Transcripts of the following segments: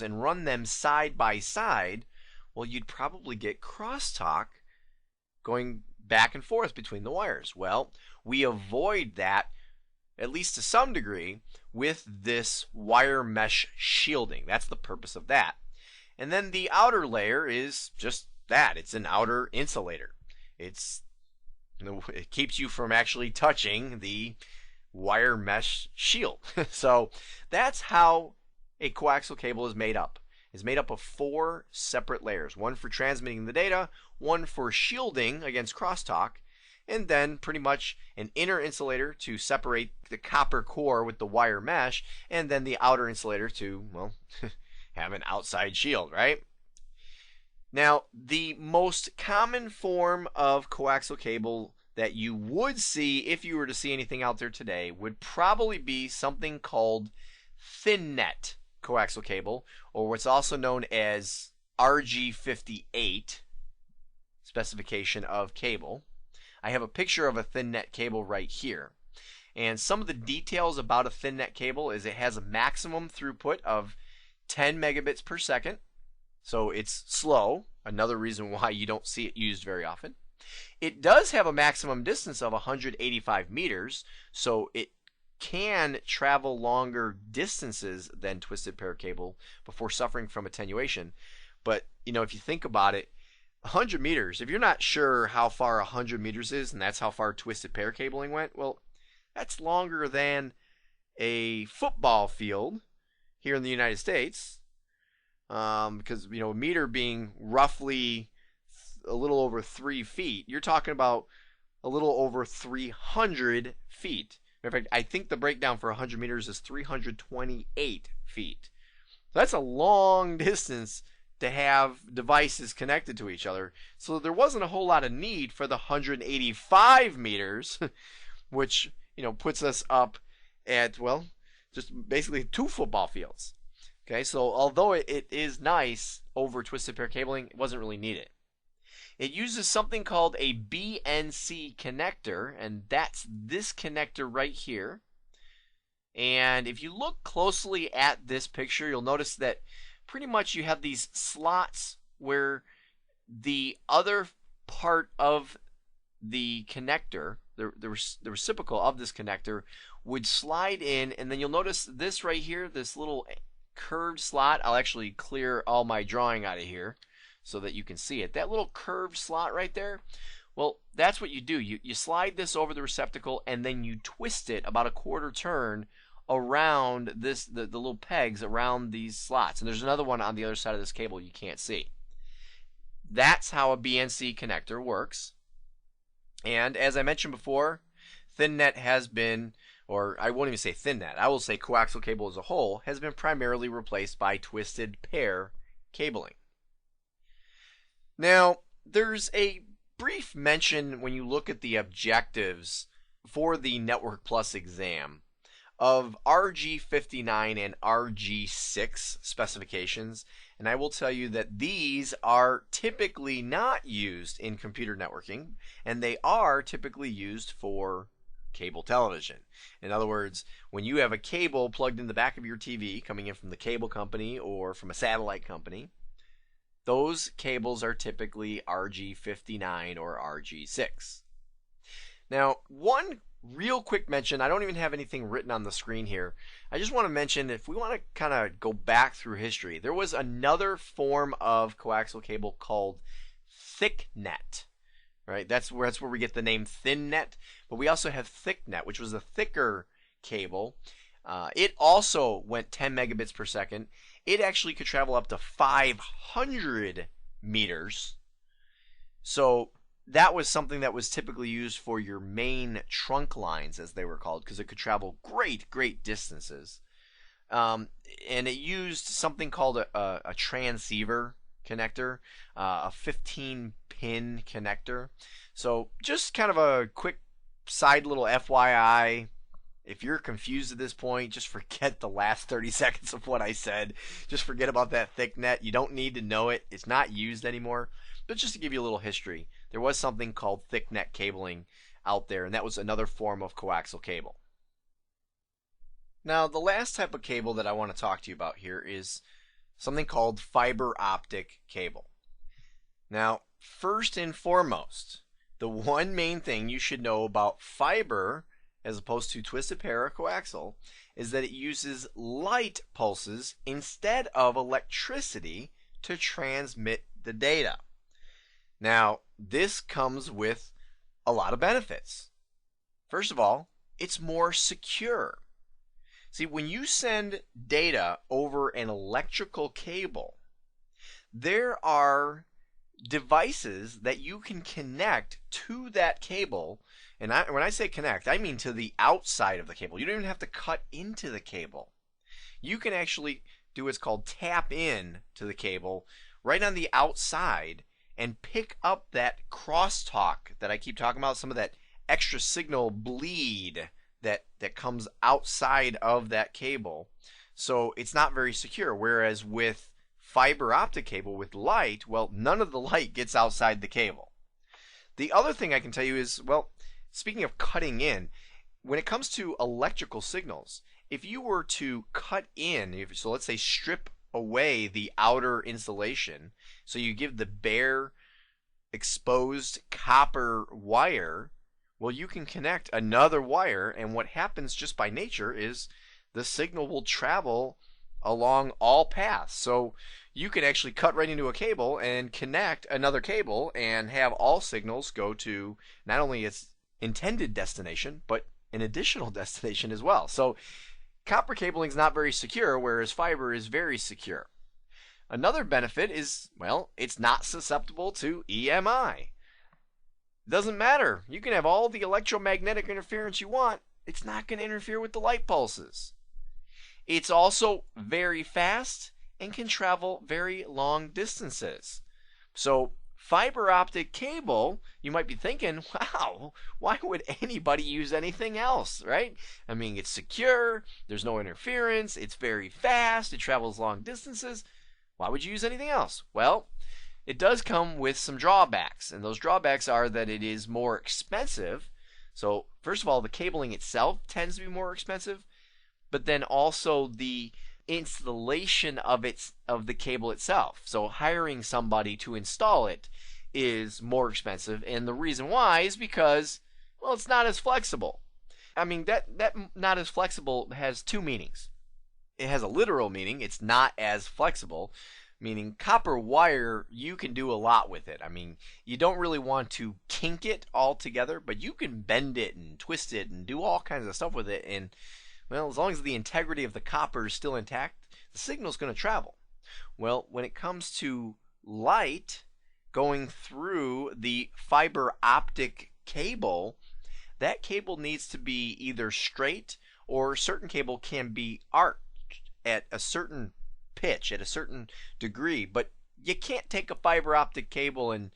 cables and run them side by side, well, you'd probably get crosstalk going back and forth between the wires. Well, we avoid that, at least to some degree, with this wire mesh shielding. That's the purpose of that. And then the outer layer is just that. It's an outer insulator. It keeps you from actually touching the wire mesh shield. So that's how a coaxial cable is made up. It's made up of 4 separate layers. One for transmitting the data, one for shielding against crosstalk, and then pretty much an inner insulator to separate the copper core with the wire mesh, and then the outer insulator to, well, have an outside shield, right? Now, the most common form of coaxial cable that you would see if you were to see anything out there today would probably be something called thin net coaxial cable, or what's also known as RG58 specification of cable. I have a picture of a thin net cable right here. And some of the details about a thin net cable is it has a maximum throughput of 10 megabits per second. So it's slow, another reason why you don't see it used very often. It does have a maximum distance of 185 meters, so it can travel longer distances than twisted pair cable before suffering from attenuation. But, if you think about it, 100 meters, if you're not sure how far 100 meters is, and that's how far twisted pair cabling went, well, that's longer than a football field here in the United States, because, a meter being roughly a little over 3 feet, you're talking about a little over 300 feet. In fact, I think the breakdown for 100 meters is 328 feet. So that's a long distance to have devices connected to each other. So there wasn't a whole lot of need for the 185 meters, which, puts us up at, well, just basically 2 football fields. Okay, so although it is nice over twisted pair cabling, it wasn't really needed. It uses something called a BNC connector, and that's this connector right here. And if you look closely at this picture, you'll notice that pretty much you have these slots where the other part of the connector, the reciprocal of this connector, would slide in, and then you'll notice this right here, this little curved slot. I'll actually clear all my drawing out of here so that you can see it. That little curved slot right there, well, that's what you do. You slide this over the receptacle, and then you twist it about a quarter turn around the little pegs around these slots. And there's another one on the other side of this cable you can't see. That's how a BNC connector works. And as I mentioned before, thin net has been, or I won't even say thin net, I will say coaxial cable as a whole has been primarily replaced by twisted pair cabling. Now, there's a brief mention when you look at the objectives for the Network Plus exam of RG59 and RG6 specifications, and I will tell you that these are typically not used in computer networking, and they are typically used for cable television. In other words, when you have a cable plugged in the back of your TV coming in from the cable company or from a satellite company, those cables are typically RG59 or RG6. Now, one real quick mention, I don't even have anything written on the screen here. I just want to mention, if we want to kind of go back through history, there was another form of coaxial cable called thick net. Right? That's where we get the name thin net. But we also have thick net, which was a thicker cable. It also went 10 megabits per second. It actually could travel up to 500 meters. So that was something that was typically used for your main trunk lines, as they were called, because it could travel great distances. And it used something called a transceiver connector, a 15-pin connector. So just kind of a quick side little FYI. If you're confused at this point, just forget the last 30 seconds of what I said. Just forget about that thick net. You don't need to know it. It's not used anymore. But just to give you a little history, there was something called thick net cabling out there, and that was another form of coaxial cable. Now, the last type of cable that I want to talk to you about here is something called fiber optic cable. Now, first and foremost, the one main thing you should know about fiber as opposed to twisted pair or coaxial is that it uses light pulses instead of electricity to transmit the data. Now, this comes with a lot of benefits. First of all, it's more secure. See, when you send data over an electrical cable, there are devices that you can connect to that cable. And when I say connect, I mean to the outside of the cable. You don't even have to cut into the cable. You can actually do what's called tap in to the cable right on the outside and pick up that crosstalk that I keep talking about, some of that extra signal bleed that comes outside of that cable. So it's not very secure. Whereas with fiber optic cable with light, well, none of the light gets outside the cable. The other thing I can tell you is, well, speaking of cutting in, when it comes to electrical signals, if you were to cut in, so let's say strip away the outer insulation, so you give the bare exposed copper wire, well, you can connect another wire, and what happens just by nature is the signal will travel along all paths. So you can actually cut right into a cable and connect another cable and have all signals go to not only its intended destination, but an additional destination as well. So copper cabling is not very secure, whereas fiber is very secure. Another benefit is, well, it's not susceptible to EMI. Doesn't matter. You can have all the electromagnetic interference you want. It's not going to interfere with the light pulses. It's also very fast and can travel very long distances. So fiber optic cable, you might be thinking, wow, why would anybody use anything else, right? I mean, it's secure, there's no interference, it's very fast, it travels long distances. Why would you use anything else? Well, it does come with some drawbacks, and those drawbacks are that it is more expensive. So first of all, the cabling itself tends to be more expensive, but then also the installation of the cable itself. So hiring somebody to install it is more expensive, and the reason why is because, well, it's not as flexible. I mean, that not as flexible has two meanings. It has a literal meaning, it's not as flexible, meaning copper wire, you can do a lot with it. I mean, you don't really want to kink it all together, but you can bend it and twist it and do all kinds of stuff with it, and well, as long as the integrity of the copper is still intact, the signal's going to travel. Well, when it comes to light going through the fiber optic cable, that cable needs to be either straight, or certain cable can be arced at a certain pitch, at a certain degree, but you can't take a fiber optic cable and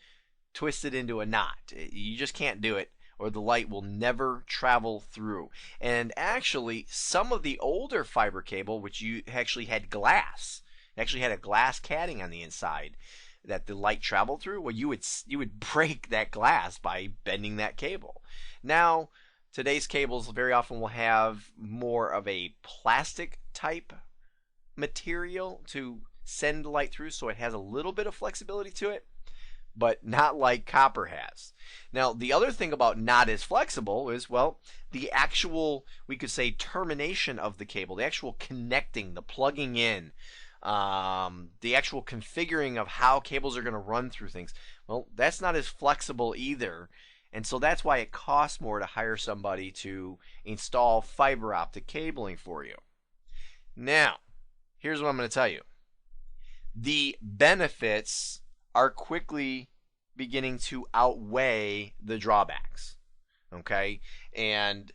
twist it into a knot. You just can't do it, or the light will never travel through. And actually, some of the older fiber cable, which you actually had glass, actually had a glass catting on the inside that the light traveled through, well, you would break that glass by bending that cable. Now, today's cables very often will have more of a plastic type material to send light through, so it has a little bit of flexibility to it, but not like copper has. Now, the other thing about not as flexible is, well, the actual, we could say, termination of the cable, the actual connecting, the plugging in, the actual configuring of how cables are going to run through things, well, that's not as flexible either. And so that's why it costs more to hire somebody to install fiber optic cabling for you. Now, here's what I'm going to tell you. The benefits are quickly beginning to outweigh the drawbacks. Okay? And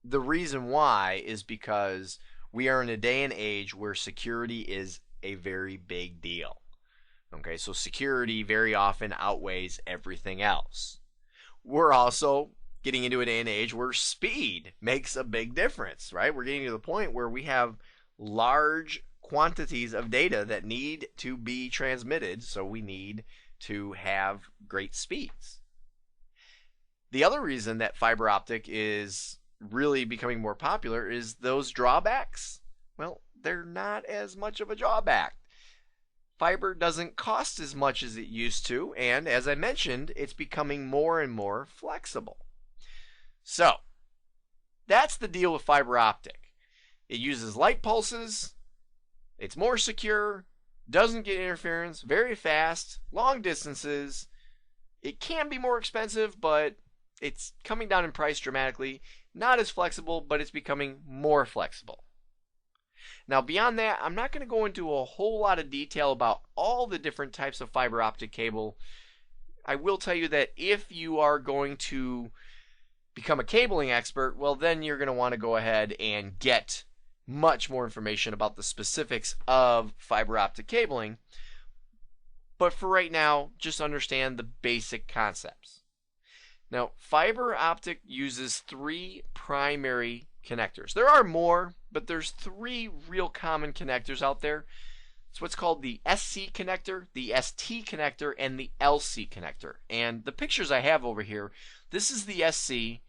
the reason why is because we are in a day and age where security is a very big deal. Okay? So security very often outweighs everything else. We're also getting into a day and age where speed makes a big difference, right? We're getting to the point where we have large quantities of data that need to be transmitted, so we need to have great speeds. The other reason that fiber optic is really becoming more popular is those drawbacks. Well, they're not as much of a drawback. fiber doesn't cost as much as it used to, and as I mentioned, it's becoming more and more flexible. So, that's the deal with fiber optic. It uses light pulses, it's more secure, doesn't get interference, very fast, long distances. It can be more expensive, but it's coming down in price dramatically. Not as flexible, but it's becoming more flexible. Now, beyond that, I'm not going to go into a whole lot of detail about all the different types of fiber optic cable. I will tell you that if you are going to become a cabling expert, well, then you're going to want to go ahead and get much more information about the specifics of fiber optic cabling. But for right now, just understand the basic concepts. Now, fiber optic uses 3 primary connectors. There are more, but there's 3 real common connectors out there. It's what's called the SC connector, the ST connector, and the LC connector. And the pictures I have over here, this is the SC,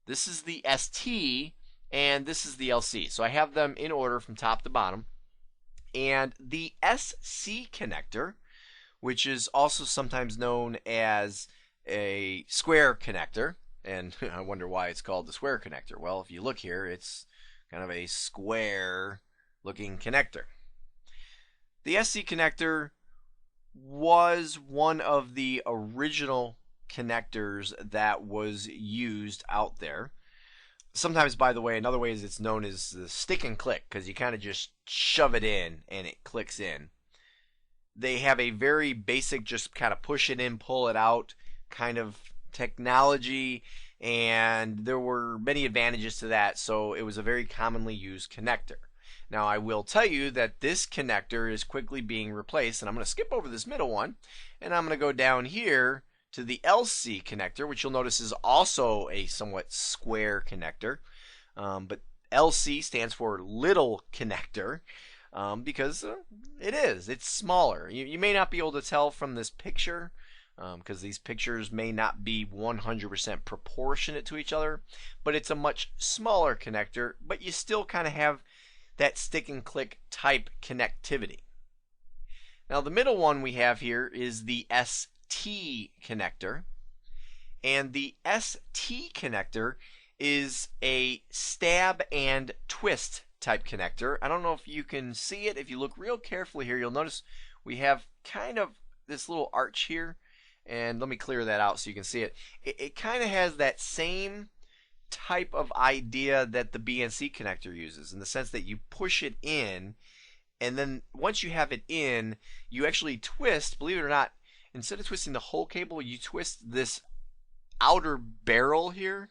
this is the ST, and this is the LC. So I have them in order from top to bottom. And the SC connector, which is also sometimes known as a square connector, and I wonder why it's called the square connector. Well, if you look here, it's kind of a square looking connector. The SC connector was one of the original connectors that was used out there. Sometimes, by the way, another way is it's known as the stick and click, because you kind of just shove it in and it clicks in. They have a very basic, just kind of push it in, pull it out kind of technology, and there were many advantages to that, so it was a very commonly used connector. Now, I will tell you that this connector is quickly being replaced, and I'm going to skip over this middle one, and I'm going to go down here to the LC connector, which you'll notice is also a somewhat square connector, but LC stands for little connector, because it's smaller. You may not be able to tell from this picture, because these pictures may not be 100% proportionate to each other, but it's a much smaller connector, but you still kind of have that stick and click type connectivity. Now, the middle one we have here is the ST connector, and the ST connector is a stab and twist type connector. I don't know if you can see it. If you look real carefully here, you'll notice we have kind of this little arch here, and let me clear that out so you can see it. It kind of has that same type of idea that the BNC connector uses, in the sense that you push it in, and then once you have it in, you actually twist, believe it or not, instead of twisting the whole cable, you twist this outer barrel here.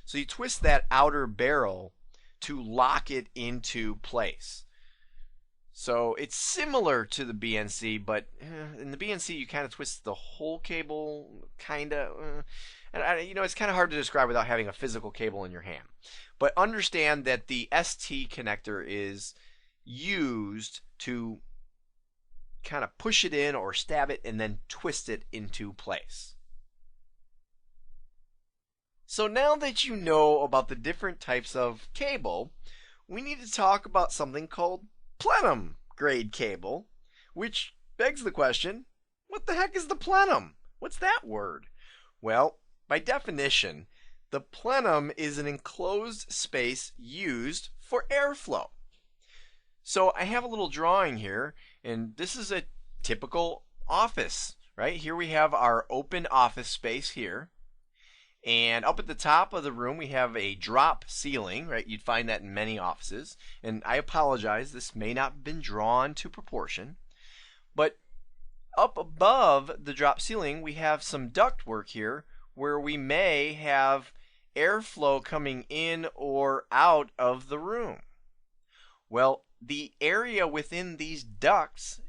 So you twist that outer barrel to lock it into place. So it's similar to the BNC, but in the BNC you kind of twist the whole cable, kind of. And it's kind of hard to describe without having a physical cable in your hand. But understand that the ST connector is used to kind of push it in or stab it and then twist it into place. So now that you know about the different types of cable, we need to talk about something called plenum grade cable, which begs the question, what the heck is the plenum? What's that word? Well, by definition, the plenum is an enclosed space used for airflow. So I have a little drawing here, and this is a typical office, right? Here we have our open office space here. And up at the top of the room, we have a drop ceiling, right? You'd find that in many offices. And I apologize, this may not have been drawn to proportion. But up above the drop ceiling, we have some ductwork here where we may have airflow coming in or out of the room. Well, the area within these ducts